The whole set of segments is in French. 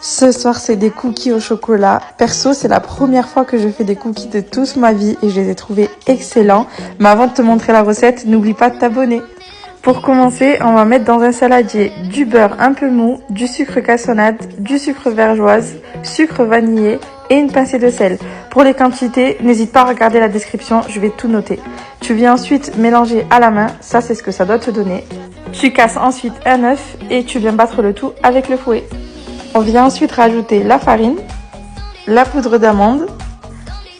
Ce soir, c'est des cookies au chocolat. Perso, c'est la première fois que je fais des cookies de toute ma vie et je les ai trouvés excellents. Mais avant de te montrer la recette, n'oublie pas de t'abonner. Pour commencer, on va mettre dans un saladier du beurre un peu mou, du sucre cassonade, du sucre vergeoise, sucre vanillé et une pincée de sel. Pour les quantités, n'hésite pas à regarder la description, je vais tout noter. Tu viens ensuite mélanger à la main, ça c'est ce que ça doit te donner. Tu casses ensuite un œuf et tu viens battre le tout avec le fouet. On vient ensuite rajouter la farine, la poudre d'amande.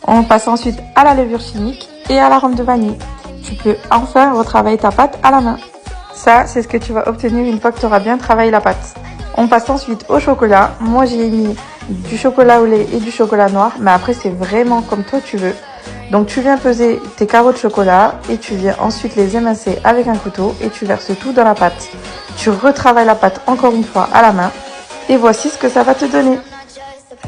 On passe ensuite à la levure chimique et à l'arôme de vanille. Tu peux enfin retravailler ta pâte à la main. Ça, c'est ce que tu vas obtenir une fois que tu auras bien travaillé la pâte. On passe ensuite au chocolat. Moi, j'ai mis du chocolat au lait et du chocolat noir, mais après, c'est vraiment comme toi tu veux. Donc, tu viens peser tes carreaux de chocolat et tu viens ensuite les émincer avec un couteau et tu verses tout dans la pâte. Tu retravailles la pâte encore une fois à la main. Et voici ce que ça va te donner.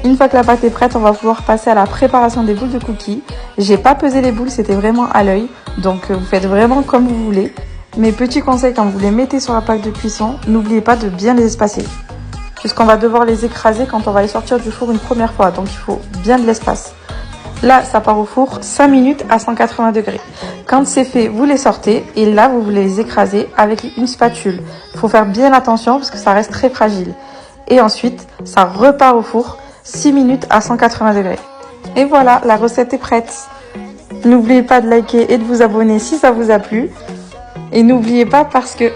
Une fois que la pâte est prête, on va pouvoir passer à la préparation des boules de cookies. J'ai pas pesé les boules, c'était vraiment à l'œil. Donc vous faites vraiment comme vous voulez. Mes petits conseils quand vous les mettez sur la plaque de cuisson, n'oubliez pas de bien les espacer. Puisqu'on va devoir les écraser quand on va les sortir du four une première fois. Donc il faut bien de l'espace. Là, ça part au four 5 minutes à 180 degrés. Quand c'est fait, vous les sortez et là, vous voulez les écraser avec une spatule. Il faut faire bien attention parce que ça reste très fragile. Et ensuite, ça repart au four 6 minutes à 180 degrés. Et voilà, la recette est prête. N'oubliez pas de liker et de vous abonner si ça vous a plu. Et n'oubliez pas parce que